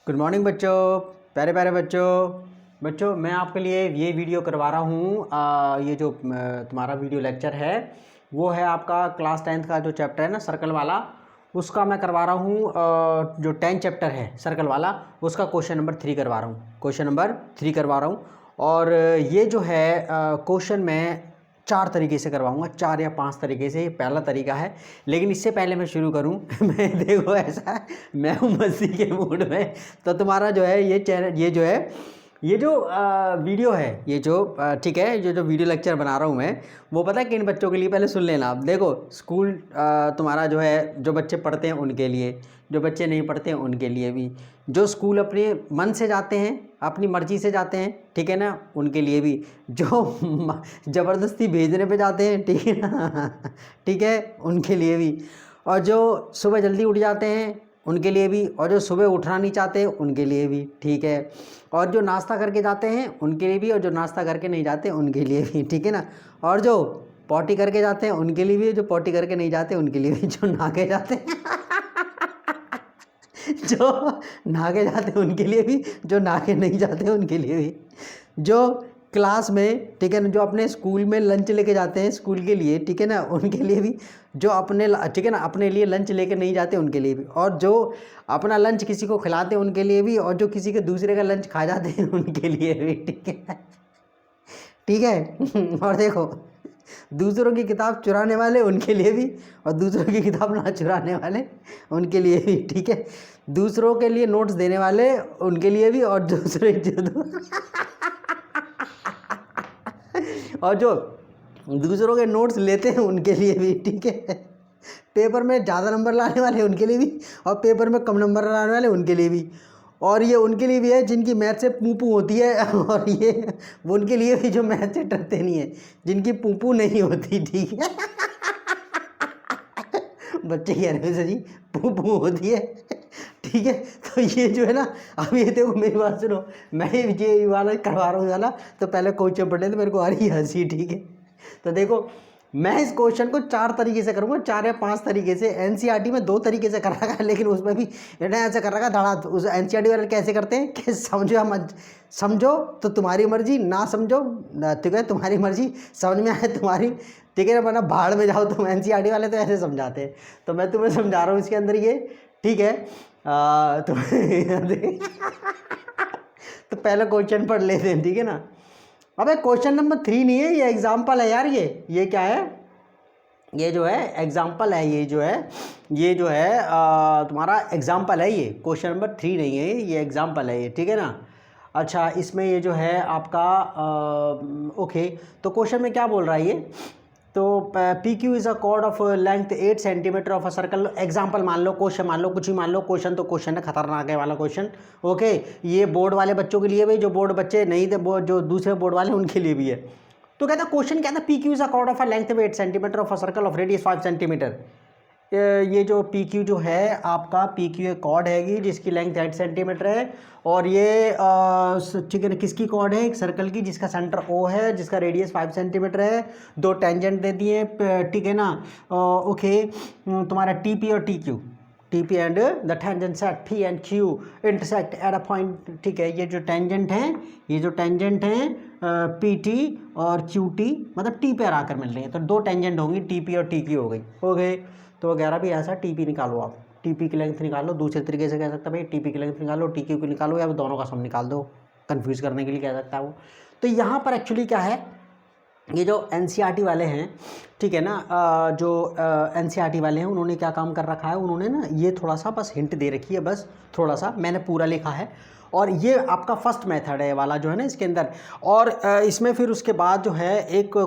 Good morning बच्चों, प्यारे प्यारे बच्चों मैं आपके लिए ये वीडियो करवा रहा हूँ। ये जो तुम्हारा वीडियो लेक्चर है वो है आपका क्लास 10th का जो चैप्टर है ना सर्कल वाला, उसका मैं करवा रहा हूँ। जो 10 चैप्टर है सर्कल वाला उसका क्वेश्चन नंबर 3 करवा रहा हूँ, क्वेश्चन नंबर 3 करवा रहा हूँ। और ये जो है क्वेश्चन मैं 4 तरीके से करवाऊंगा, 4 या 5 तरीके से। ये पहला तरीका है, लेकिन इससे पहले मैं शुरू करूं मैं देखो ऐसा है, मैं हूँ मस्ती के मूड में, तो तुम्हारा जो है ये चैनल, ये जो है ये जो वीडियो है, ये जो ठीक है, जो वीडियो लेक्चर बना रहा हूँ मैं, वो पता है किन बच्चों के लिए, पहले सुन लेना आप। देखो स्कूल तुम्हारा जो है, जो बच्चे पढ़ते हैं उनके लिए, जो बच्चे नहीं पढ़ते हैं उनके लिए भी, जो स्कूल अपने मन से जाते हैं, अपनी मर्ज़ी से जाते हैं, ठीक है ना, उनके लिए भी, जो ज़बरदस्ती भेजने पे जाते हैं, ठीक है ना ठीक है, उनके लिए भी, और जो सुबह जल्दी उठ जाते हैं उनके लिए भी, और जो सुबह उठना नहीं चाहते उनके लिए भी, ठीक है, और जो नाश्ता करके जाते हैं उनके लिए भी, और जो नाश्ता करके नहीं जाते उनके लिए भी, ठीक है ना, और जो पॉटी करके जाते हैं उनके लिए भी, जो पॉटी करके नहीं जाते उनके लिए भी, जो नहा के जाते हैं जो नहा के जाते हैं उनके लिए भी, जो नहा के नहीं जाते हैं उनके लिए भी, जो क्लास में, ठीक है ना, जो अपने स्कूल में लंच लेके जाते हैं स्कूल के लिए, ठीक है ना, उनके लिए भी, जो अपने, ठीक है ना, अपने लिए लंच लेके नहीं जाते उनके लिए भी, और जो अपना लंच किसी को खिलाते हैं उनके लिए भी, और जो किसी के दूसरे का लंच खा जाते हैं उनके लिए भी, ठीक है ठीक है और देखो, दूसरों की किताब चुराने वाले उनके लिए भी, और दूसरों की किताब ना चुराने वाले उनके लिए भी, ठीक है, दूसरों के लिए नोट्स देने वाले उनके लिए भी, और दूसरे और जो दूसरों के नोट्स लेते हैं उनके लिए भी, ठीक है, पेपर में ज़्यादा नंबर लाने वाले उनके लिए भी, और पेपर में कम नंबर लाने वाले उनके लिए भी, और ये उनके लिए भी है जिनकी मैथ से पूपू होती है और ये वो उनके लिए भी जो मैथ से डरते नहीं है, जिनकी पूपू नहीं होती, ठीक है बच्चे कह रहे हैं जी पूपू होती है, ठीक है, तो ये जो है ना, अब ये देखो मेरी बात सुनो, मैं ये वाला करवा रहा हूँ वाला, तो पहले क्वेश्चन पढ़ ले तो मेरे को आ रही है हंसी, ठीक है, तो देखो मैं इस क्वेश्चन को 4 तरीके से करूँगा, 4 या 5 तरीके से। एनसीईआरटी में 2 तरीके से कर रखा है, लेकिन उसमें भी इन्हें ऐसे कर रखा है धड़ा। उस एनसीईआरटी वाले कैसे करते हैं कि समझो तो तुम्हारी मर्जी, ना समझो ठीक है तुम्हारी मर्जी, समझ में आए तुम्हारी, ठीक है ना, वरना भाड़ में जाओ तुम। एनसीईआरटी वाले तो ऐसे समझाते हैं, तो मैं तुम्हें समझा रहा हूँ इसके अंदर ये, ठीक है। तो तो पहले क्वेश्चन पढ़ लेते हैं, ठीक है ना। अबे क्वेश्चन नंबर 3 नहीं है, ये एग्जाम्पल है यार, ये क्या है, ये जो है एग्जाम्पल है, ये जो है तुम्हारा एग्जाम्पल है, ये क्वेश्चन नंबर 3 नहीं है, ये एग्जाम्पल है ये, ठीक है ना। अच्छा, इसमें ये जो है आपका ओके, तो क्वेश्चन में क्या बोल रहा है ये, तो P Q is a cord of length 8 centimetre of a circle. Example मान लो, क्वेश्चन मान लो, कुछ ही मान लो, क्वेश्चन तो क्वेश्चन है, खतरनाक है वाला क्वेश्चन, ओके। ये बोर्ड वाले बच्चों के लिए भी, जो बोर्ड बच्चे नहीं थे, जो दूसरे बोर्ड वाले उनके लिए भी है। तो कहता क्वेश्चन कहता P Q is a cord of a length 8 centimetre of a circle of radius 5 centimetre. ये जो पी क्यू जो है आपका, पी क्यू एक कॉर्ड हैगी जिसकी लेंथ 8 सेंटीमीटर है, और ये ठीक है ना, किसकी कॉर्ड है, एक सर्कल की जिसका सेंटर ओ है, जिसका रेडियस 5 सेंटीमीटर है, 2 टेंजेंट दे दिए, ठीक है ना, ओके। तुम्हारा टी पी और T Q, T P and the tangent at P and Q intersect at a point, ठीक है। ये जो टेंजेंट हैं, ये जो टेंजेंट हैं पी टी और क्यू टी, मतलब टी पे आकर मिल रही है, तो 2 टेंजेंट होंगी, टी पी और टी क्यू हो गई, ओके। तो वगैरह भी ऐसा टी पी निकालो आप, टी पी की लेंथ निकालो, दूसरे तरीके से कह सकता है भाई टी पी की लेंथ निकालो, टी क्यू की निकालो, या दोनों का सम निकाल दो, कन्फ्यूज़ करने के लिए कह सकता है वो। तो यहाँ पर एक्चुअली क्या है, ये जो एनसीईआरटी वाले हैं, ठीक है ना, जो एनसीईआरटी वाले हैं उन्होंने क्या काम कर रखा है, उन्होंने ना ये थोड़ा सा बस हिंट दे रखी है, बस थोड़ा सा, मैंने पूरा लिखा है, और ये आपका फर्स्ट मेथड है वाला जो है ना इसके अंदर। और इसमें फिर उसके बाद जो है एक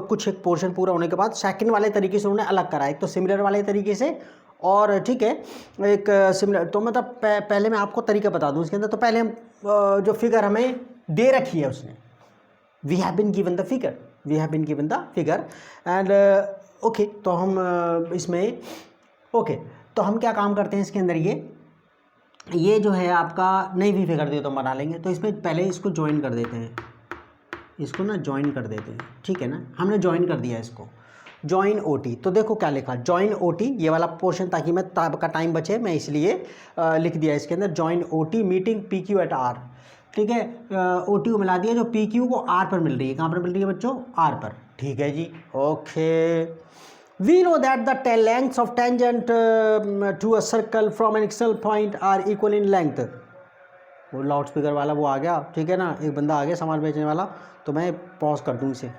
पोर्शन पूरा होने के बाद सेकंड वाले तरीके से उन्होंने अलग करा, एक तो सिमिलर वाले तरीके से, और ठीक है एक सिमिलर। तो मतलब पहले मैं आपको तरीका बता दूं इसके अंदर। तो पहले हम जो फिगर हमें दे रखी है उसने, we have been given the figure, we have been given the figure and okay. तो हम इसमें ओके, तो हम क्या काम करते हैं इसके अंदर, ये जो है आपका नहीं भी फिगर दे तो हम बना लेंगे। तो इसमें पहले इसको ज्वाइन कर देते हैं, इसको ना ज्वाइन कर देते हैं, ठीक है ना, हमने ज्वाइन कर दिया इसको, जॉइन ओटी। तो देखो क्या लिखा, जॉइन ओटी, ये वाला पोर्शन ताकि मैं आपका टाइम बचे मैं इसलिए लिख दिया इसके अंदर, join OT meeting P Q at R. ठीक है, ओ टी को मिला दिया, जो पी क्यू को आर पर मिल रही है, कहाँ पर मिल रही है बच्चों, आर पर। ठीक है जी, okay. We know that the lengths of tangent to a circle from an external point are equal in length. वो लाउड स्पीकर वाला वो आ गया, ठीक है ना, एक बंदा आ गया सामान बेचने वाला, तो मैं पॉज कर दूँ इसे।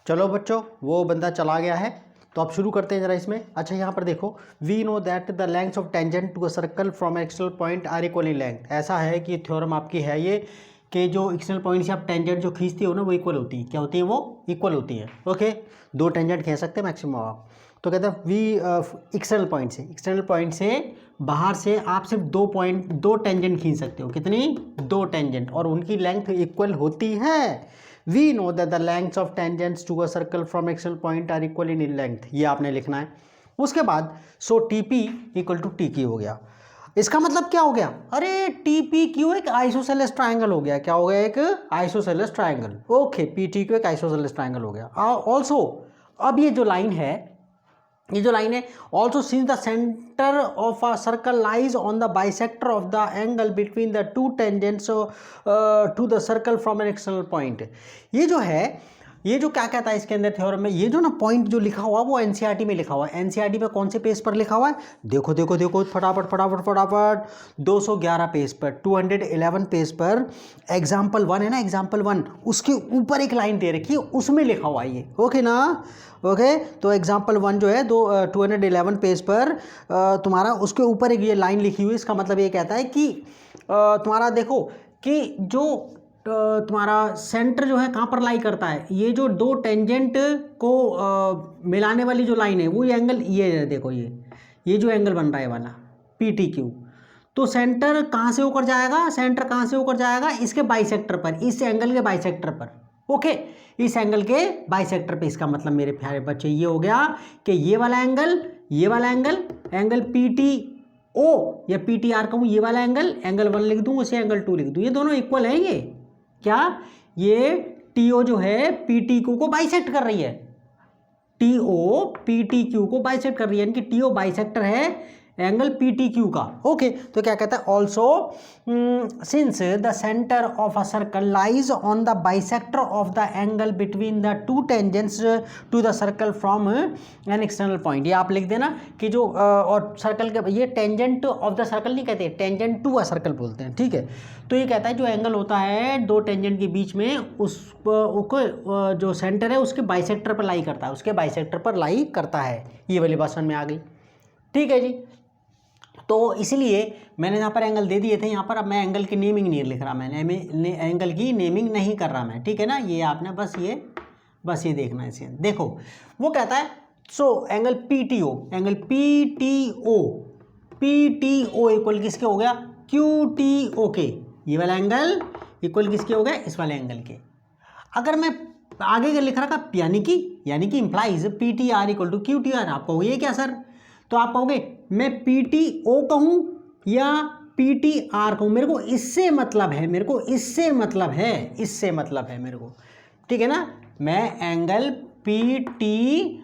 चलो बच्चों, वो बंदा चला गया है, तो अब शुरू करते हैं जरा इसमें। अच्छा यहाँ पर देखो, we know that the length of tangent to a circle from external point are equal in length. ऐसा है कि थ्योरम आपकी है ये कि जो एक्सटर्नल पॉइंट से आप टेंजेंट जो खींचती हो ना वो इक्वल होती है। क्या होती है वो, इक्वल होती है। ओके, 2 टेंजेंट खींच सकते हैं मैक्सिमम आप। तो कहते हैं वी एक्सटर्नल पॉइंट से बाहर से आप सिर्फ 2 टेंजेंट खींच सकते हो। कितनी, 2 टेंजेंट, और उनकी लेंथ इक्वल होती है। We know that the lengths of tangents to a circle from external point are equal in length। ये आपने लिखना है। उसके बाद सो TP इक्वल टू TQ हो गया। इसका मतलब क्या हो गया, अरे TPQ एक आइसोसेलेस ट्राइंगल हो गया। क्या हो गया, एक आइसोसेलेस ट्राइंगल। ओके, PTQ एक आइसोसेलेस ट्राइंगल हो गया। ऑल्सो अब ये जो लाइन है also since the centre of a circle lies on the bisector of the angle between the 2 tangents to the circle from an external point. ये जो है, ये जो क्या कहता है इसके अंदर थ्योरम में, ये जो ना पॉइंट जो लिखा हुआ वो एनसीईआरटी में लिखा हुआ है। एनसीईआरटी में कौन से पेज पर लिखा हुआ है, देखो देखो देखो फटाफट 211 पेज पर, 211 पेज पर एग्जाम्पल 1 है ना, एग्जाम्पल 1 उसके ऊपर एक लाइन दे रखी है, उसमें लिखा हुआ है ये। ओके ना, ओके। तो एग्जाम्पल 1 जो है 211 पेज पर तुम्हारा उसके ऊपर एक ये लाइन लिखी हुई। इसका मतलब ये कहता है कि तुम्हारा देखो कि जो तुम्हारा सेंटर जो है कहाँ पर लाई करता है, ये जो 2 टेंजेंट को मिलाने वाली जो लाइन है वो ये एंगल, ये है देखो, ये जो एंगल बन रहा है वाला PTQ। तो सेंटर कहाँ से होकर जाएगा, सेंटर कहाँ से होकर जाएगा, इसके बाइसेक्टर पर, इस एंगल के बाइसेक्टर पर। ओके, इस एंगल के बाइसेक्टर पे। इसका मतलब मेरे प्यारे बच्चे ये हो गया कि ये वाला एंगल एंगल PTO या PTR कहूँ, ये वाला एंगल 1 लिख दूँ, उसे एंगल 2 लिख दूँ, ये दोनों इक्वल है। ये क्या, ये TO जो है PTQ को बाइसेक्ट कर रही है, TO PTQ को बाइसेक्ट कर रही है, यानी कि TO बाइसेक्टर है एंगल PTQ का। ओके, तो क्या कहता है, also since the centre of a circle lies on the bisector of the angle between the 2 tangents to the circle from an external point. ये आप लिख देना कि जो और सर्कल के, ये टेंजेंट ऑफ द सर्कल नहीं कहते, टेंजेंट टू अ सर्कल बोलते हैं। ठीक है, तो ये कहता है जो एंगल होता है 2 टेंजेंट के बीच में, उसको जो सेंटर है उसके बाइसेक्टर पर लाई करता है, उसके बाइसेक्टर पर लाई करता है। ये वाली बात समझ में आ गई। ठीक है जी, तो इसलिए मैंने यहाँ पर एंगल दे दिए थे, यहाँ पर अब मैं एंगल की नेमिंग नहीं लिख रहा, मैंने एंगल की नेमिंग नहीं कर रहा मैं। ठीक है ना, ये आपने बस ये देखना है इसे। देखो वो कहता है सो एंगल PTO इक्वल किसके हो गया, QTO के। ये वाला एंगल इक्वल किसके हो गया, इस वाले एंगल के। अगर मैं आगे लिख रहा था यानी कि implies PTR equal to QTR, आप कहोगे ये क्या सर, तो आप कहोगे मैं PTO कहूँ या PTR कहूँ, मेरे को इससे मतलब है मेरे को। ठीक है ना, मैं एंगल PTO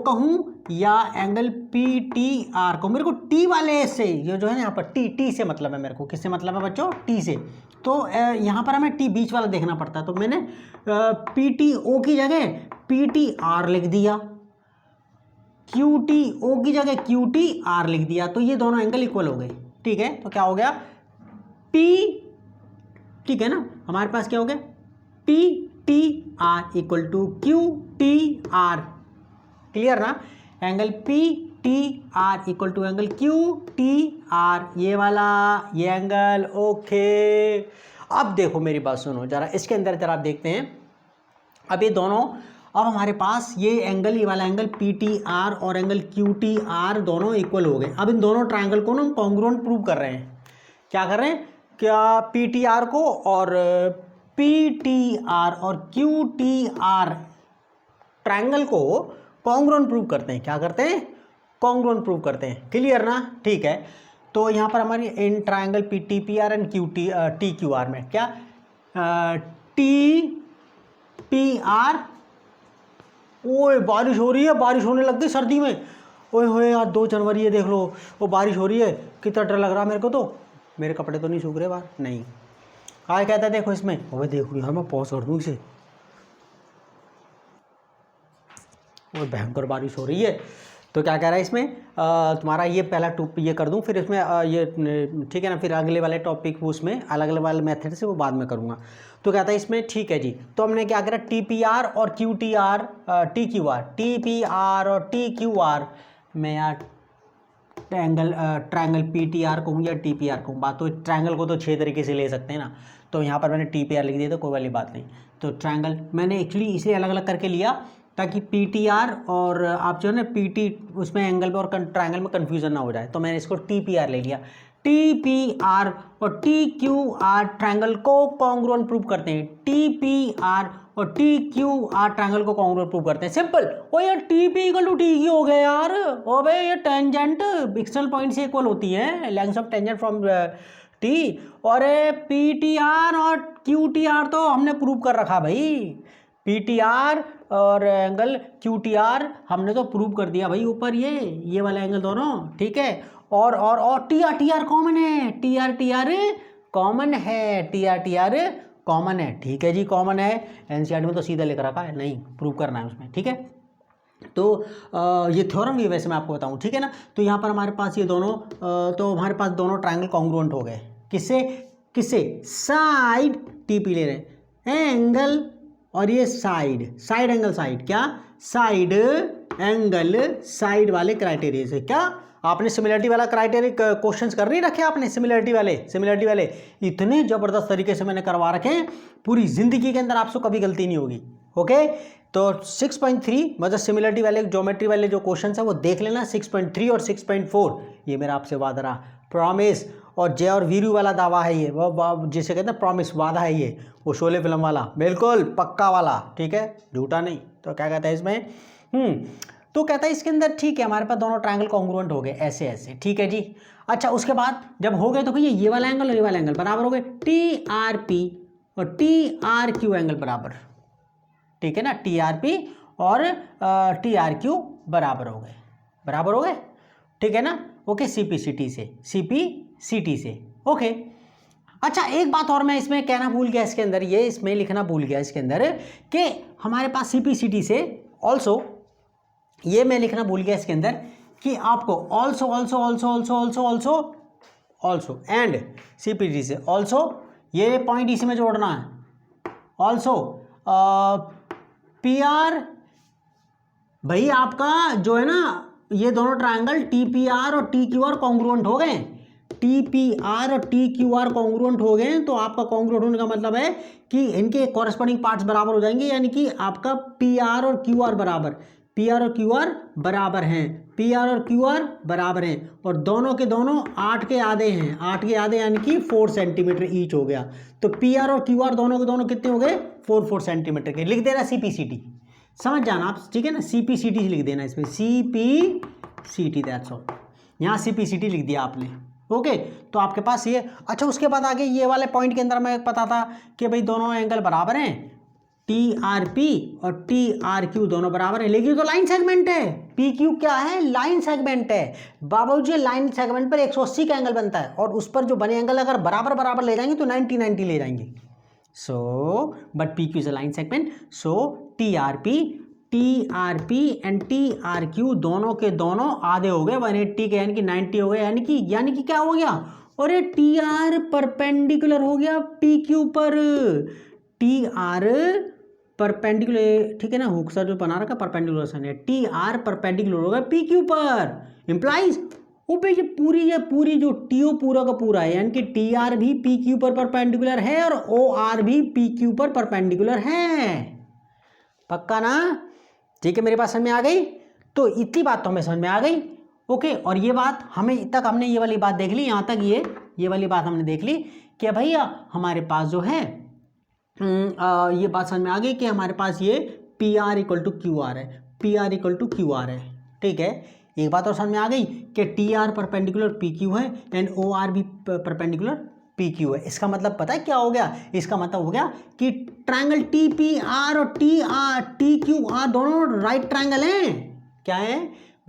कहूँ या एंगल PTR कहूँ, मेरे को T वाले से, ये जो है ना यहाँ पर T से मतलब है मेरे को। किससे मतलब है बच्चों, T से। तो यहाँ पर हमें T बीच वाला देखना पड़ता है, तो मैंने PTO की जगह PTR लिख दिया, QTO की जगह QTR लिख दिया, तो ये दोनों एंगल इक्वल हो गए। ठीक है, तो क्या हो गया P, ठीक है ना, हमारे पास क्या हो गया PTR equal to QTR। Clear ना, angle PTR equal to angle QTR, ये वाला ये एंगल। ओके, अब देखो मेरी बात सुनो जरा, इसके अंदर जरा आप देखते हैं। अब ये दोनों, अब हमारे पास ये एंगल, ये वाला एंगल PTR और एंगल QTR दोनों इक्वल हो गए। अब इन दोनों ट्रायंगल को ना हम कॉन्ग्रुएंट प्रूव कर रहे हैं। क्या कर रहे हैं, क्या PTR को और PTR और QTR ट्रायंगल को कॉन्ग्रुएंट प्रूव करते हैं। क्या करते हैं, कॉन्ग्रुएंट प्रूव करते हैं। क्लियर ना, ठीक है। तो यहाँ पर हमारी in triangle PTPR and TQR में क्या टी पी आर। ओए बारिश हो रही है, बारिश होने लग गई सर्दी में। ओए होए यार 2 जनवरी है, देख लो वो बारिश हो रही है, कितना डर लग रहा है मेरे को। तो मेरे कपड़े तो नहीं सूख रहे बाहर, नहीं क्या कहता है देखो इसमें। ओए देखो यार मैं पॉज कर दूँ इसे। वो भयंकर बारिश हो रही है। तो क्या कह रहा है इसमें, तुम्हारा ये पहला ये कर दूं, फिर इसमें ये ठीक है ना, फिर अगले वाले टॉपिक उसमें अलग अलग वाले मेथड से वो बाद में करूँगा। तो कहता है इसमें ठीक है जी, तो हमने क्या करा, टी पी आर और Q T are, T Q are, T P R और टी क्यू आर, मैं यार ट्रायंगल पी टी आर कहूँ या टी पी आर कहूँ, बात तो ट्रायंगल को तो 6 तरीके से ले सकते हैं ना। तो यहाँ पर मैंने टी पी आर लिख दिया, तो कोई वाली बात नहीं। तो ट्रायंगल मैंने एक्चुअली इसे अलग अलग करके लिया ताकि पी टी आर और आप जो है ना पी टी उसमें एंगल पे और ट्रायंगल में कन्फ्यूजन ना हो जाए, तो मैंने इसको टी पी आर ले लिया। टी पी आर और टी क्यू आर ट्रायंगल को कॉन्ग्रुएंट प्रूव करते हैं। टी पी आर और टी क्यू आर ट्रायंगल को कॉन्ग्रुएंट प्रूव करते हैं, सिंपल। ओ यार T P equal to T Q हो गया यार। ओबे ये टेंजेंट एक्सटर्नल पॉइंट से इक्वल होती है, length of tangent from T. और पी टी आर और क्यू टी आर तो हमने प्रूव कर रखा भाई, पी टी आर और एंगल क्यू टी आर हमने तो प्रूव कर दिया भाई ऊपर, ये वाला एंगल दोनों, ठीक है। और टी आर कॉमन है, टी आर कॉमन है, टी आर कॉमन है, ठीक है जी कॉमन है। एनसीईआरटी में तो सीधा लिख रखा है, नहीं प्रूव करना है उसमें, ठीक है। तो ये थ्योरम भी वैसे मैं आपको बताऊं, ठीक है ना। तो यहाँ पर हमारे पास ये दोनों तो हमारे पास दोनों ट्रायंगल कॉन्ग्रुएंट हो गए, किससे साइड टी पी ले रहे हैं एंगल, और ये साइड एंगल, साइड क्या, साइड एंगल साइड वाले क्राइटेरिया से। क्या आपने सिमिलरिटी वाला क्राइटेरिया क्वेश्चंस कर नहीं रखे आपने, सिमिलरिटी वाले इतने ज़बरदस्त तरीके से मैंने करवा रखे हैं, पूरी ज़िंदगी के अंदर आपसे कभी गलती नहीं होगी। ओके, तो 6.3 मतलब सिमिलरिटी वाले ज्योमेट्री वाले जो क्वेश्चन है वो देख लेना। 6.3 और 6.4 ये मेरा आपसे वादा रहा, प्रॉमिस। और जय और वीरू वाला दावा है ये, वो जिसे कहते हैं प्रॉमिस, वादा है ये, वो शोले फिल्म वाला, बिल्कुल पक्का वाला, ठीक है, झूठा नहीं। तो क्या कहता है इसमें, तो कहता है इसके अंदर ठीक है हमारे पास दोनों ट्रायंगल कॉन्ग्रुएंट हो गए ऐसे, ठीक है जी। अच्छा उसके बाद जब हो गए तो भैया ये वाला एंगल और ये वाला एंगल बराबर हो गए, टी आर पी और टी आर क्यू एंगल बराबर, ठीक है ना, टी आर पी और टी आर क्यू बराबर हो गए, ठीक है ना। Okay, C P C T से, ओके। अच्छा एक बात और मैं इसमें कहना भूल गया, इसके अंदर ये इसमें लिखना भूल गया इसके अंदर कि हमारे पास सी पी सी टी से ऑल्सो, ये मैं लिखना भूल गया इसके अंदर कि आपको also and C P T से ऑल्सो, ये पॉइंट इसी में जोड़ना है। ऑल्सो पी आर, भाई आपका जो है ना ये दोनों ट्रायंगल टी पी आर और टी क्यू आर कॉन्ग्रुएंट हो गए, टी पी आर और टी क्यू आर कॉन्ग्रुएंट हो गए। तो आपका कॉन्ग्रुएंट होने का मतलब है कि इनके कॉरेस्पॉन्डिंग पार्ट्स बराबर हो जाएंगे, यानी कि आपका पी आर और क्यू आर बराबर, पी आर और क्यू आर बराबर हैं, पी आर और क्यू आर बराबर हैं, और दोनों के दोनों 8 के आधे हैं, 8 के आधे यानी कि 4 सेंटीमीटर ईच हो गया। तो पी आर और क्यू आर दोनों के दोनों कितने हो गए, 4 सेंटीमीटर के। लिख देना सी पी सी टी, समझ जाना आप, ठीक है ना, सी पी सी टी लिख देना इसमें, C P C T, that's all. यहाँ सी पी सी टी लिख दिया आपने, ओके। तो आपके पास ये, अच्छा उसके बाद आगे ये वाले पॉइंट के अंदर मैं पता था कि भाई दोनों एंगल बराबर हैं, टी आर पी और टी आर क्यू दोनों बराबर है, लेकिन तो लाइन सेगमेंट है, पी क्यू क्या है, लाइन सेगमेंट है बाबूजी। लाइन सेगमेंट पर 180 का एंगल बनता है, और उस पर जो बने एंगल अगर बराबर ले जाएंगे तो 90 ले जाएंगे। So but P Q is a line segment, so T R P and T R Q दोनों के दोनों आधे हो गए 180 के, यानी कि 90 हो गए, यानी कि क्या हो गया, और ये टी आर परपेंडिकुलर हो गया पी क्यू पर, टी आर परपेंडिकुलर, ठीक है ना, हुक सा जो बना रखा परपेंडिकुलर है, टी आर परपेंडिकुलर होगा पी क्यू पर, इंप्लाइज ओबे ये पूरी जो टीओ पूरा का पूरा है, यानी कि टी आर भी पी क्यू पर परपेंडिकुलर है और ओ आर भी पी क्यू पर परपेंडिकुलर है, पक्का ना, ठीक है। मेरे पास समझ में आ गई, तो इतनी बात तो हमें समझ में आ गई, ओके। और ये बात हमें तक हमने ये वाली बात देख ली, यहाँ तक ये वाली बात हमने देख ली कि भैया हमारे पास जो है ये बात समझ में आ गई कि हमारे पास ये P R equal to Q R है, P R equal to Q R है, ठीक है। एक बात और समझ में आ गई कि T R perpendicular P Q है एंड ओ आर भी परपेंडिकुलर पी क्यू है। इसका मतलब पता है क्या हो गया, इसका मतलब हो गया कि ट्रायंगल टी पी आर और टी क्यू आर दोनों राइट ट्रायंगल हैं। क्या है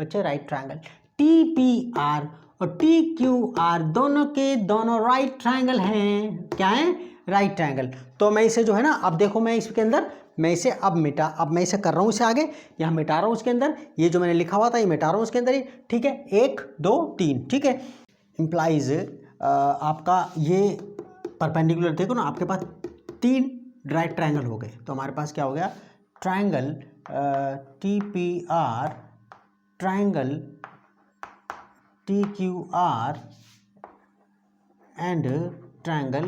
बच्चे, right triangle. T P R और टी क्यू आर दोनों के दोनों राइट ट्रायंगल हैं। क्या है, राइट ट्रायंगल। तो मैं इसे जो है ना, अब देखो मैं इसके अंदर, मैं इसे अब मैं इसे कर रहा हूँ, इसे आगे यहाँ मिटा रहा हूँ उसके अंदर, ये जो मैंने लिखा हुआ था ये मिटा रहा हूँ उसके अंदर ही, ठीक है। 1 2 3, ठीक है। इम्प्लाइज आपका ये परपेंडिकुलर, देखो ना आपके पास 3 राइट ट्रायंगल हो गए। तो हमारे पास क्या हो गया, triangle T P R, triangle T Q R and triangle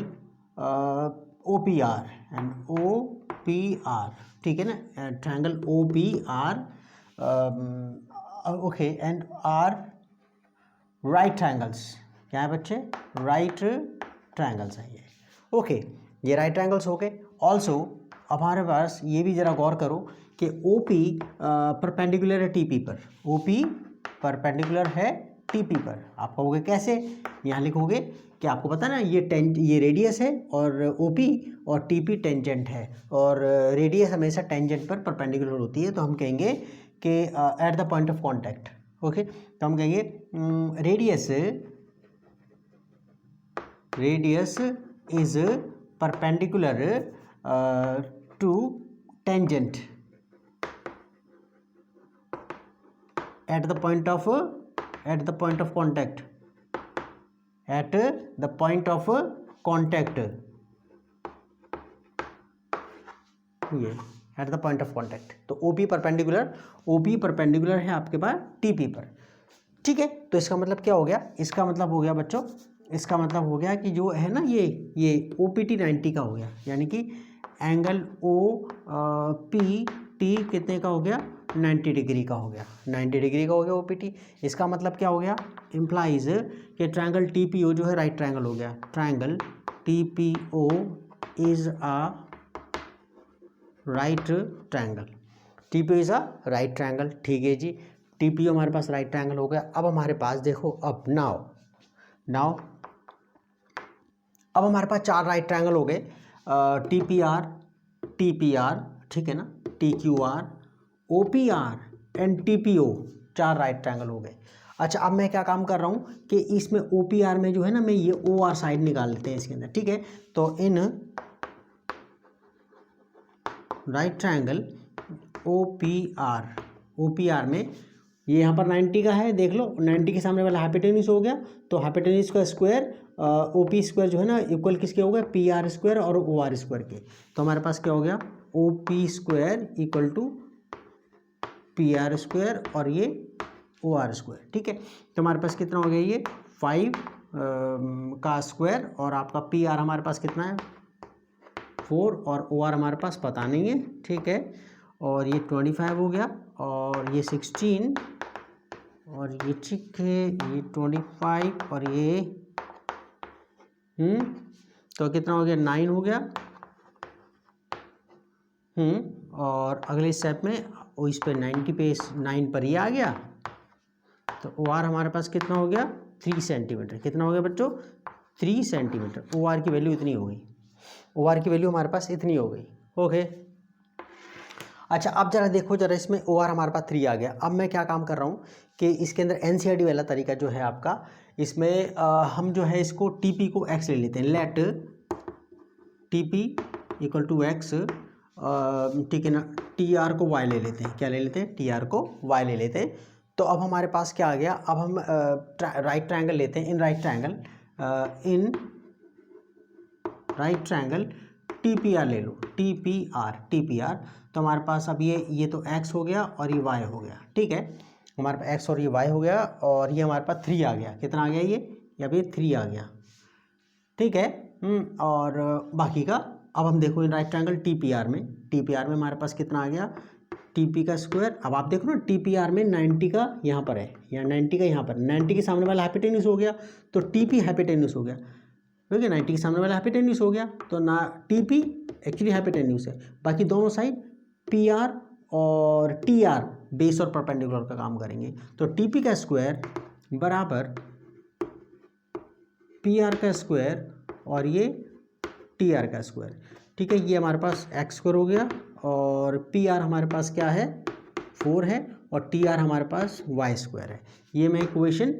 O P R and O P R, ठीक है ना। Triangle O P R, okay, and are right triangles. क्या है बच्चे, राइट ट्रायंगल्स है ये, ओके। ये राइट ट्रायंगल्स हो गए। ऑल्सो अब हमारे पास ये भी ज़रा गौर करो कि ओ पी परपेंडिकुलर है टी पी पर, ओ पी परपेंडिकुलर है टी पी पर। आप कहोगे कैसे, यहाँ लिखोगे कि आपको पता ना ये रेडियस है और ओ पी और टी पी टेंजेंट है, और रेडियस हमेशा टेंजेंट पर परपेंडिकुलर होती है। तो हम कहेंगे कि at the point of contact, okay. तो हम कहेंगे radius is perpendicular to tangent at the point of contact, at the point of contact, ये at the point of contact। तो OP परपेंडिकुलर है आपके पास TP पर, ठीक है। तो इसका मतलब क्या हो गया, इसका मतलब हो गया बच्चों, इसका मतलब हो गया कि जो है ना ये OPT 90 का हो गया, यानी कि एंगल OPT कितने का हो गया, 90 डिग्री का हो गया, 90 डिग्री का हो गया OPT। इसका मतलब क्या हो गया, इम्प्लाइज कि ट्रायंगल TPO जो है राइट ट्रायंगल हो गया। Triangle TPO is a right triangle, TPO is a right triangle, ठीक है जी। TPO हमारे पास राइट ट्रायंगल हो गया। अब हमारे पास देखो, अब नाउ अब हमारे पास 4 राइट ट्रायंगल हो गए, TPR, ठीक है ना, TQR, OPR and TPO, 4 right triangle हो गए। अच्छा, अब मैं क्या काम कर रहा हूँ कि इसमें OPR में जो है ना, मैं ये OR साइड निकाल लेते हैं इसके अंदर, ठीक है। तो इन राइट ट्रायंगल OPR में ये यहाँ पर 90 का है, देख लो 90 के सामने वाला हाइपोटेन्यूस हो गया, तो हाइपोटेन्यूस का स्क्वायर OP स्क्वायर जो है ना इक्वल किसके हो गया, PR स्क्वायर और OR स्क्वायर के। तो हमारे पास क्या हो गया, OP square equal to PR square और ये OR स्क्वायर, ठीक है। तो हमारे पास कितना हो गया, ये 5 का स्क्वायर, और आपका PR हमारे पास कितना है 4, और OR हमारे पास पता नहीं है, ठीक है। और ये 25 हो गया, और ये 16, और ये ठीक है, ये 25 और ये तो कितना हो गया, 9 हो गया। और अगले स्टेप में वो इस पे 90 पे 9 पर ये आ गया, तो OR हमारे पास कितना हो गया, 3 सेंटीमीटर। कितना हो गया बच्चों, 3 सेंटीमीटर। OR की वैल्यू इतनी हो गई, OR की वैल्यू हमारे पास इतनी हो गई, ओके। अच्छा, अब जरा देखो, जरा इसमें OR हमारे पास 3 आ गया। अब मैं क्या काम कर रहा हूँ कि इसके अंदर NCERT वाला तरीका जो है आपका, इसमें हम जो है इसको TP को x ले लेते हैं, let TP equal to x, ठीक है ना। TR को y ले लेते हैं, क्या ले लेते हैं, TR को y ले लेते हैं। तो अब हमारे पास क्या आ गया, अब हम राइट ट्रायंगल लेते हैं, इन राइट ट्रायंगल TPR ले लो, TPR। तो हमारे पास अब ये तो x हो गया और ये y हो गया, ठीक है। हमारे पास x और ये y हो गया, और ये हमारे पास 3 आ गया। कितना आ गया, ये अब ये 3 आ गया, ठीक है। और बाकी का अब हम देखो इन राइट ट्रायंगल TPR में हमारे पास कितना आ गया, TP का स्क्वायर। अब आप देखो ना, TPR में 90 का यहाँ पर है, या 90 का यहाँ पर, 90 के सामने वाला हाइपोटेन्यूस हो गया, तो TP हाइपोटेन्यूस हो गया, ठीक है। 90 के सामने वाला हाइपोटेन्यूस हो गया, तो ना TP एक्चुअली हाइपोटेन्यूस है, बाकी दोनों साइड PR और TR बेस और परपेंडिकुलर का काम करेंगे। तो TP का स्क्वायर बराबर PR का स्क्वायर और ये टी आर का स्क्वायर। ठीक है, ये हमारे पास एक्स स्क्वायर हो गया और पी आर हमारे पास क्या है 4 है और टी आर हमारे पास वाई स्क्वायर है। ये मैं इक्वेशन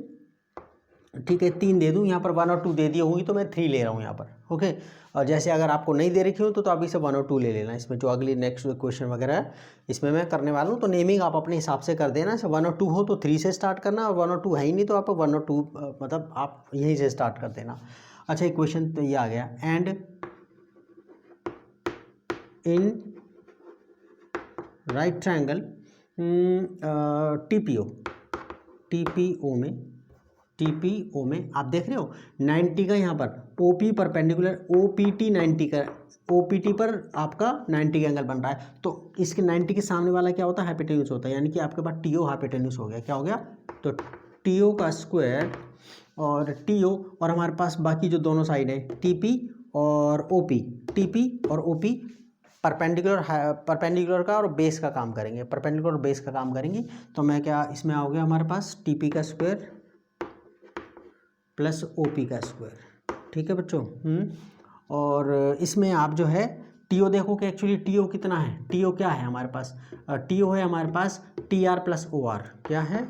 ठीक है 3 दे दूँ, यहाँ पर 1 और 2 दे दी होंगी तो मैं 3 ले रहा हूँ यहाँ पर। ओके, और जैसे अगर आपको नहीं दे रखी हो तो अभी से 1 और 2 ले लेना। इसमें जो अगली नेक्स्ट क्वेश्चन वगैरह है इसमें मैं करने वाला हूँ, तो नेमिंग आप अपने हिसाब से कर देना। जैसे 1 और 2 हो तो 3 से स्टार्ट करना, और 1 और 2 है ही नहीं तो आप 1 और 2 मतलब आप यहीं से स्टार्ट कर देना। अच्छा, इक्वेशन तो ये आ गया। And in right triangle TPO में आप देख रहे हो 90 का यहाँ पर ओपी परपेंडिकुलर ओपीटी 90 का ओपीटी पर आपका 90 का एंगल बन रहा है, तो इसके 90 के सामने वाला क्या होता है हाइपोटेन्यूस होता है, यानी कि आपके पास टीओ हाइपोटेन्यूस हो गया। क्या हो गया, तो टीओ का स्क्वायर और टीओ और हमारे पास बाकी जो दोनों साइड है टीपी और ओपी, टीपी और ओपी परपेंडिकुलर का और बेस का काम करेंगे, परपेंडिकुलर और बेस का काम करेंगे। तो मैं क्या इसमें आओगे हमारे पास टीपी का स्क्वायर प्लस ओपी का स्क्वायर। ठीक है बच्चों। और इसमें आप जो है टीओ देखो कि एक्चुअली टीओ कितना है, टीओ क्या है हमारे पास, टीओ है हमारे पास T R plus O R. क्या है,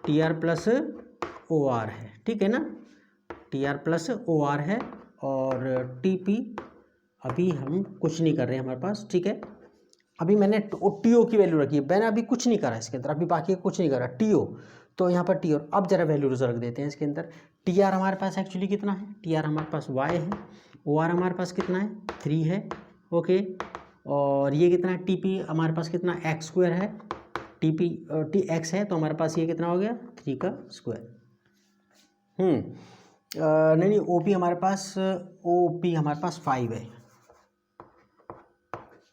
T R plus O R है। ठीक है ना, T R plus O R है। और टीपी अभी हम कुछ नहीं कर रहे हैं हमारे पास। ठीक है, अभी मैंने टीओ की वैल्यू रखी है, मैंने अभी कुछ नहीं करा इसके अंदर, अभी बाकी कुछ नहीं करा टीओ, तो यहाँ पर टी आर अब जरा वैल्यूज रख देते हैं इसके अंदर। टी आर हमारे पास एक्चुअली कितना है, टी आर हमारे पास वाई है, ओ आर हमारे पास कितना है 3 है। ओके, और ये कितना है टी पी हमारे पास कितना एक्स स्क्वायर है, टी पी टी एक्स है, तो हमारे पास ये कितना हो गया 3 का स्क्वायर। नहीं ओ पी हमारे पास हमारे पास 5 है,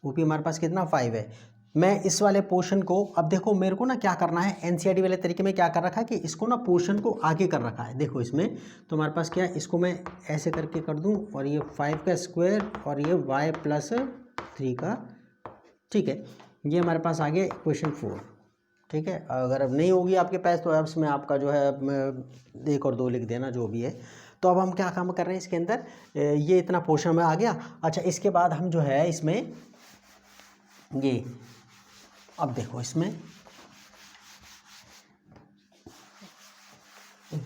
ओपी हमारे पास कितना 5 है। मैं इस वाले पोर्शन को अब देखो मेरे को ना क्या करना है, एनसीईआरटी वाले तरीके में क्या कर रखा है कि इसको ना पोर्शन को आगे कर रखा है। देखो इसमें तो हमारे पास क्या है, इसको मैं ऐसे करके कर दूं और ये 5 का स्क्वायर और ये y प्लस 3 का। ठीक है, ये हमारे पास आ गया इक्वेशन 4। ठीक है, अगर अब नहीं होगी आपके पास तो अब इसमें आपका जो है 1 और 2 लिख देना जो भी है। तो अब हम क्या काम कर रहे हैं इसके अंदर, ये इतना पोर्शन में आ गया। अच्छा, इसके बाद हम जो है इसमें ये अब देखो इसमें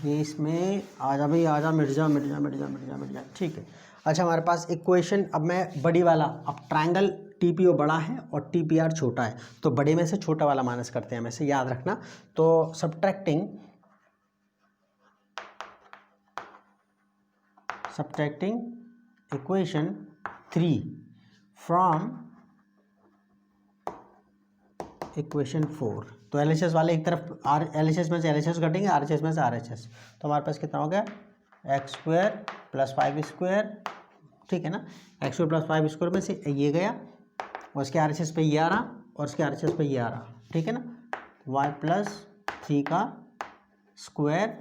ये इसमें आजा भाई आजा, मिट जा। ठीक है, अच्छा हमारे पास इक्वेशन अब मैं बड़ी वाला, अब ट्रायंगल टीपीओ बड़ा है और टीपीआर छोटा है, तो बड़े में से छोटा वाला माइनस करते हैं हमें से याद रखना। तो सब्ट्रैक्टिंग इक्वेशन 3 फ्रॉम इक्वेशन 4, तो एलएचएस वाले एक तरफ एलएचएस में से एलएचएस घटेंगे, आरएचएस में से आरएचएस, तो हमारे पास कितना हो गया एक्स स्क्वायर प्लस 5 स्क्वायर। ठीक है ना, एक्स स्क्वायर प्लस 5 स्क्वायर में से ये गया और उसके आरएचएस पे ये आ रहा और उसके आरएचएस पे ये आ रहा। ठीक है ना, y प्लस 3 का स्क्वायर।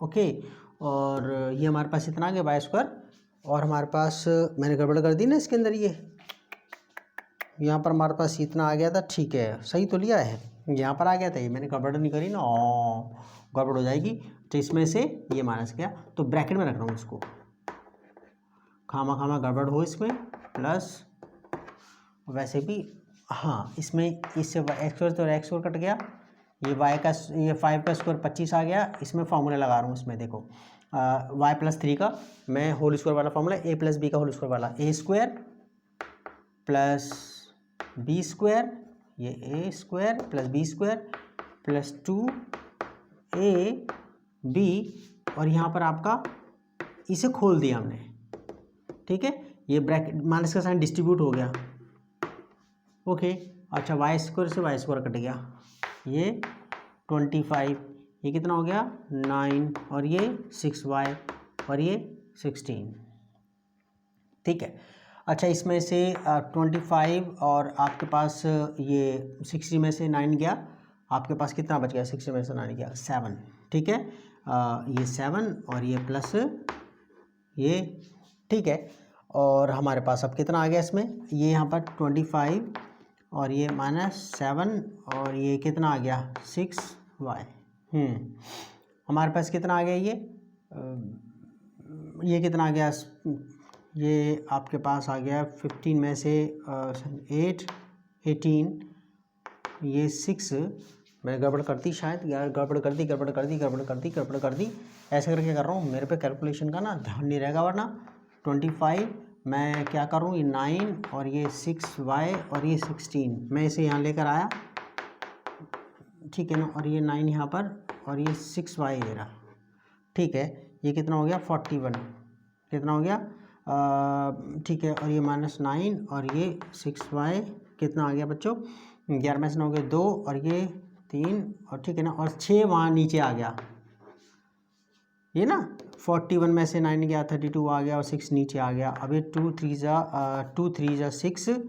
ओके, और ये हमारे पास इतना आ गया वाई स्क्वायर, और हमारे पास मैंने गड़बड़ कर दी ना इसके अंदर, ये यहाँ पर हमारे पास इतना आ गया था। ठीक है, सही तो लिया है, यहाँ पर आ गया था, ये मैंने गड़बड़ नहीं करी ना, गड़बड़ हो जाएगी। तो इसमें से ये माइनस गया, तो ब्रैकेट में रख रहा हूँ इसको, खामा गड़बड़ हो इसमें, प्लस वैसे भी हाँ इसमें इससे एक्स स्क्वायर तो एक्स स्क्वायर कट गया, ये वाई का ये 5 का स्क्वायर 25 आ गया। इसमें फार्मूला लगा रहा हूँ इसमें, देखो वाई प्लस 3 का मैं होल स्क्वायर वाला फार्मूला, ए प्लस बी का होल स्क्वायर वाला, A square plus B square, ये A square plus B square plus 2 B, और यहाँ पर आपका इसे खोल दिया हमने। ठीक है, ये ब्रैकेट माइनस का साइन डिस्ट्रीब्यूट हो गया। ओके, अच्छा वाई स्क्वायर से वाई स्क्वायर कट गया, ये 25, ये कितना हो गया 9, और ये 6y और ये 16। ठीक है, अच्छा इसमें से 25 और आपके पास ये 60 में से 9 गया, आपके पास कितना बच गया 60 में से 9 गया 7। ठीक है, ये 7 और ये प्लस ये। ठीक है, और हमारे पास अब कितना आ गया इसमें, ये यहाँ पर 25 और ये -7 और ये कितना आ गया 6y। हमारे पास कितना आ गया ये ये कितना आ गया, ये आपके पास आ गया 15 में से 8, 18, ये 6, मैंने गड़बड़ कर दी शायद, गड़बड़ कर दी ऐसे करके कर रहा हूँ, मेरे पे कैलकुलेशन का ना ध्यान नहीं रहेगा वरना। 25 मैं क्या करूँ, ये 9 और ये 6y और ये 16 मैं इसे यहाँ लेकर आया, ठीक है ना, और ये 9 यहाँ पर और ये 6y ये रहा, ठीक है। ये कितना हो गया 41, कितना हो गया ठीक है, और ये -9 और ये 6y कितना आ गया बच्चों, 11 में से 9 हो गए 2 और ये 3 और ठीक है ना, और 6 वहाँ नीचे आ गया, ये ना 41 में से 9 गया 32 आ गया और 6 नीचे आ गया। अब ये 2 3 जा 6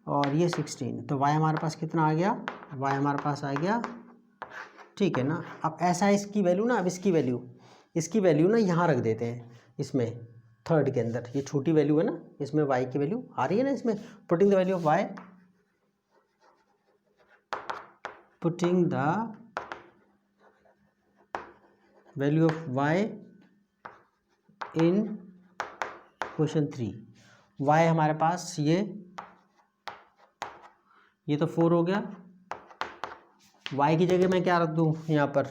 और ये 16, तो y हमारे पास कितना आ गया, y हमारे पास आ गया, ठीक है ना। अब ऐसा इसकी वैल्यू ना, अब इसकी वैल्यू ना यहाँ रख देते हैं, इसमें थर्ड के अंदर, ये छोटी वैल्यू है ना, इसमें y की वैल्यू आ रही है ना, इसमें putting the value of y, putting the value of y in question 3। y हमारे पास ये तो 4 हो गया, y की जगह मैं क्या रख दूँ यहाँ पर,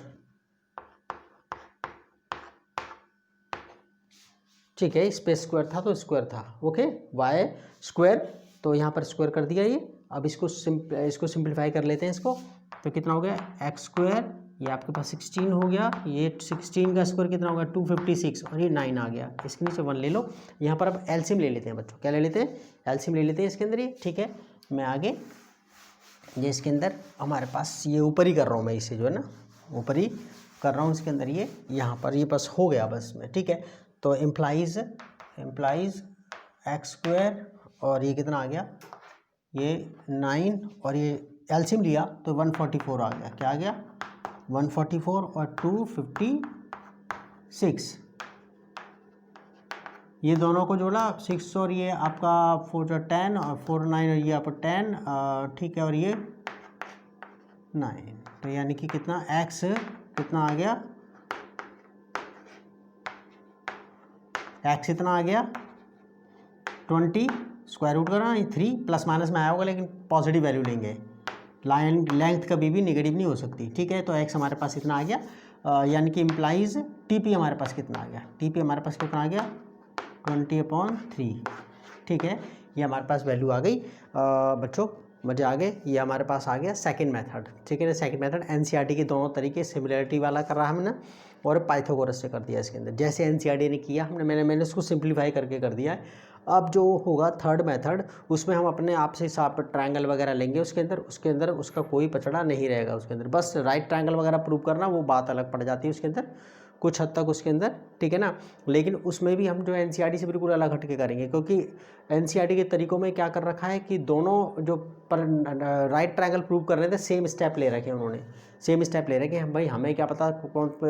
ठीक है, इस पे स्क्वायर था तो स्क्वायर था, ओके, y स्क्वायर, तो यहाँ पर स्क्वायर कर दिया ये। अब इसको सिंप्लीफाई कर लेते हैं इसको, तो कितना हो गया x स्क्वायर, ये आपके पास 16 हो गया, ये 16 का स्क्वायर कितना होगा 256 और ये 9 आ गया, इसके नीचे 1 ले लो। यहाँ पर अब एलसीएम ले लेते हैं बच्चों, क्या ले लेते हैं, एलसीएम ले लेते हैं इसके अंदर ये, ठीक है। मैं आगे ये इसके अंदर हमारे पास ये ऊपर ही कर रहा हूँ मैं, इसे जो है ना ऊपर ही कर रहा हूँ इसके अंदर, ये यहाँ पर ये बस हो गया बस में, ठीक है। तो इम्प्लाइज एक्स स्क्वायर और ये कितना आ गया, ये 9 और ये एलसीएम लिया तो 144 आ गया, क्या आ गया 144 और 256, ये दोनों को जोड़ा 6 और ये आपका 4 10 और 4 9 और ये आपका 10, ठीक है, और ये 9, तो यानी कि कितना x कितना आ गया, x इतना आ गया 20, स्क्वायर रूट करना, ये 3 प्लस माइनस में आया होगा लेकिन पॉजिटिव वैल्यू लेंगे, लाइन लेंथ कभी भी नेगेटिव नहीं हो सकती, ठीक है। तो x हमारे पास इतना आ गया, यानी कि इम्प्लाइज TP हमारे पास कितना आ गया, TP हमारे पास कितना आ गया 20/3, ठीक है। ये हमारे पास वैल्यू आ गई बच्चों, मजे आ गए। ये हमारे पास आ गया सेकंड मेथड, ठीक है ना। सेकंड मेथड एनसीईआरटी के दोनों तरीके सिमिलरिटी वाला कर रहा हमने और पाइथागोरस से कर दिया इसके अंदर, जैसे एनसीईआरटी ने किया मैंने उसको सिंप्लीफाई करके कर दिया है। अब जो होगा थर्ड मेथड, उसमें हम अपने आप से हिसाब पर ट्रायंगल वगैरह लेंगे उसके अंदर उसका कोई पचड़ा नहीं रहेगा उसके अंदर, बस राइट ट्रायंगल वगैरह प्रूव करना, वो बात अलग पड़ जाती है उसके अंदर कुछ हद तक उसके अंदर, ठीक है ना। लेकिन उसमें भी हम जो एनसीईआरटी से बिल्कुल अलग हट के करेंगे, क्योंकि एनसीईआर्टी के तरीकों में क्या कर रखा है कि दोनों जो राइट ट्रायंगल प्रूव कर रहे थे सेम स्टेप ले रखे हैं उन्होंने, सेम स्टेप ले रखे हैं। भाई हमें क्या पता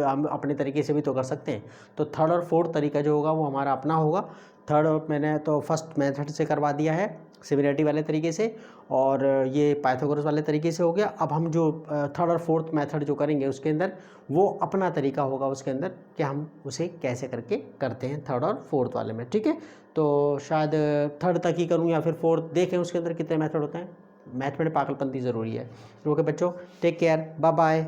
हम अपने तरीके से भी तो कर सकते हैं। तो थर्ड और फोर्थ तरीका जो होगा वो हमारा अपना होगा। थर्ड मैंने तो फर्स्ट मेथड से करवा दिया है सिमिलरिटी वाले तरीके से, और ये पाइथागोरस वाले तरीके से हो गया। अब हम जो थर्ड और फोर्थ मेथड जो करेंगे उसके अंदर वो अपना तरीका होगा उसके अंदर कि हम उसे कैसे करके करते हैं थर्ड और फोर्थ वाले में, ठीक है। तो शायद थर्ड तक ही करूँ या फिर फोर्थ, देखें उसके अंदर कितने मेथड होते हैं। मैथ में पागलपंती ज़रूरी है। ओके बच्चों, टेक केयर, बाय बाय।